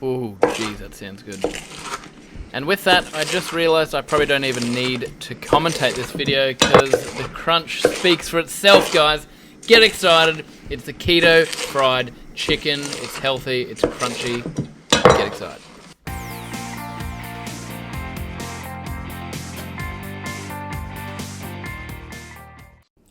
Ooh, geez, that sounds good. And with that, I just realised I probably don't even need to commentate this video because the crunch speaks for itself, guys. Get excited. It's the keto fried chicken. It's healthy. It's crunchy. Get excited.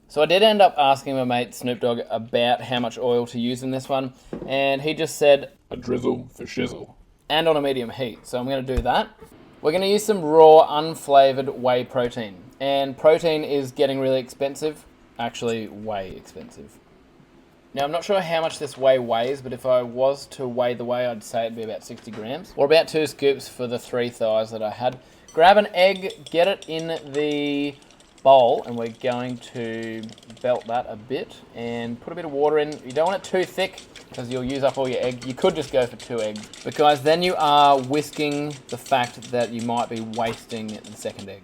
So I did end up asking my mate Snoop Dogg about how much oil to use in this one, and he just said, a drizzle for shizzle. And on a medium heat. So I'm going to do that. We're going to use some raw, unflavoured whey protein. And protein is getting really expensive. Actually, way expensive. Now, I'm not sure how much this whey weighs, but if I was to weigh the whey, I'd say it'd be about 60 grams. Or about 2 scoops for the 3 thighs that I had. Grab an egg, get it in the bowl, and we're going to belt that a bit and put a bit of water in. You don't want it too thick because you'll use up all your egg. You could just go for 2 eggs because then you are whisking the fact that you might be wasting the second egg.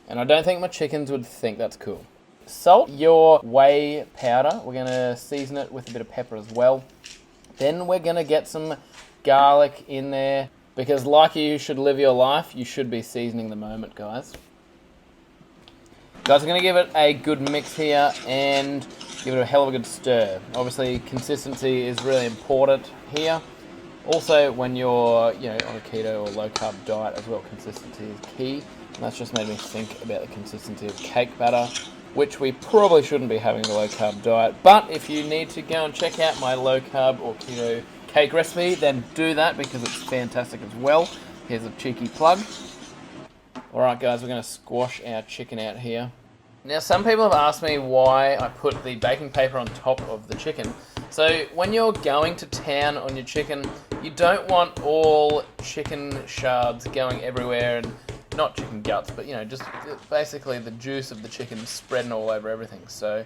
And I don't think my chickens would think that's cool. Salt your whey powder. We're going to season it with a bit of pepper as well. Then we're going to get some garlic in there because like you should live your life, you should be seasoning the moment, guys. Guys, we're going to give it a good mix here and give it a hell of a good stir. Obviously, consistency is really important here. Also, when you're on a keto or low carb diet as well, consistency is key. And that's just made me think about the consistency of cake batter, which we probably shouldn't be having in a low carb diet. But if you need to go and check out my low carb or keto cake recipe, then do that because it's fantastic as well. Here's a cheeky plug. Alright guys, we're going to squash our chicken out here. Now some people have asked me why I put the baking paper on top of the chicken. So when you're going to town on your chicken, you don't want all chicken shards going everywhere and not chicken guts, but just basically the juice of the chicken spreading all over everything. So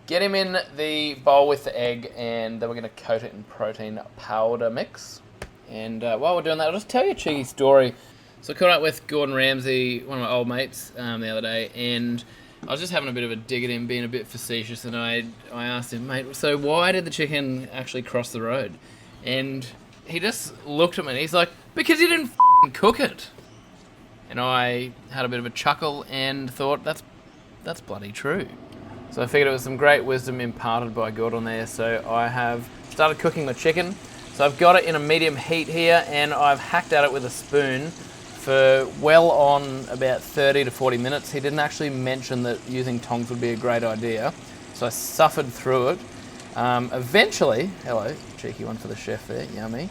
get him in the bowl with the egg and then we're going to coat it in protein powder mix. And while we're doing that, I'll just tell you a cheeky story. So I caught up with Gordon Ramsay, one of my old mates, the other day, and I was just having a bit of a dig at him, being a bit facetious, and I asked him, mate, so why did the chicken actually cross the road? And he just looked at me and he's like, because you didn't cook it. And I had a bit of a chuckle and thought, that's bloody true. So I figured it was some great wisdom imparted by Gordon there, so I have started cooking my chicken. So I've got it in a medium heat here, and I've hacked at it with a spoon for well on about 30 to 40 minutes. He didn't actually mention that using tongs would be a great idea, so I suffered through it. Eventually, hello, cheeky one for the chef there, yummy,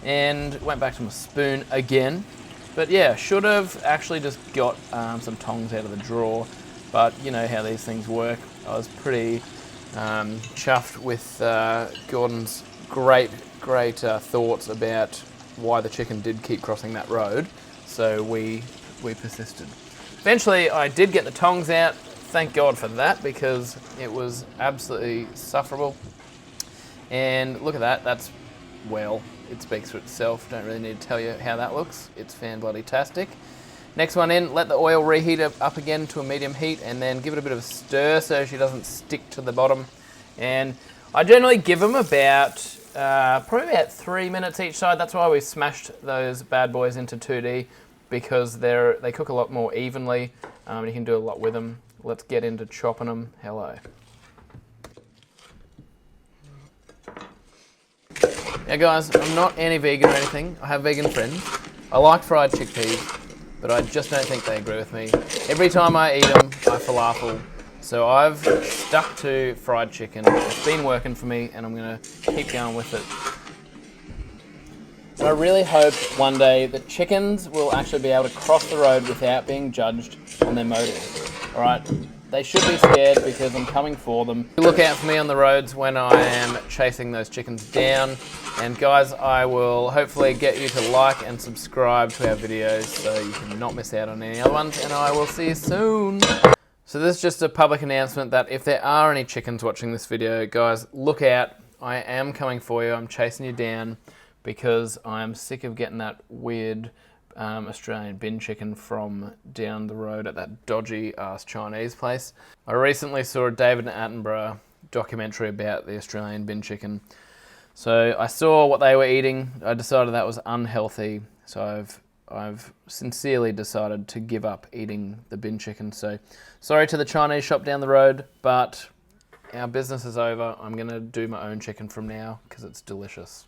and went back to my spoon again. But yeah, should have actually just got some tongs out of the drawer, but you know how these things work. I was pretty chuffed with Gordon's great thoughts about why the chicken did keep crossing that road. So we persisted. Eventually, I did get the tongs out. Thank God for that because it was absolutely sufferable. And look at that. It speaks for itself. Don't really need to tell you how that looks. It's fan-bloody-tastic. Next one in, let the oil reheat up again to a medium heat and then give it a bit of a stir so she doesn't stick to the bottom. And I generally give them about probably about 3 minutes each side. That's why we smashed those bad boys into 2D because they cook a lot more evenly and you can do a lot with them. Let's get into chopping them. Hello. Now guys, I'm not anti-vegan or anything. I have vegan friends. I like fried chickpeas, but I just don't think they agree with me. Every time I eat them, I falafel. So I've stuck to fried chicken. It's been working for me and I'm going to keep going with it. So I really hope one day that chickens will actually be able to cross the road without being judged on their motives. Alright, they should be scared because I'm coming for them. Look out for me on the roads when I am chasing those chickens down. And guys, I will hopefully get you to like and subscribe to our videos so you can not miss out on any other ones. And I will see you soon. So this is just a public announcement that if there are any chickens watching this video, guys, look out. I am coming for you. I'm chasing you down because I'm sick of getting that weird Australian bin chicken from down the road at that dodgy ass Chinese place. I recently saw a David Attenborough documentary about the Australian bin chicken. So I saw what they were eating. I decided that was unhealthy. So I've sincerely decided to give up eating the bin chicken. So sorry to the Chinese shop down the road, but our business is over. I'm going to do my own chicken from now because it's delicious.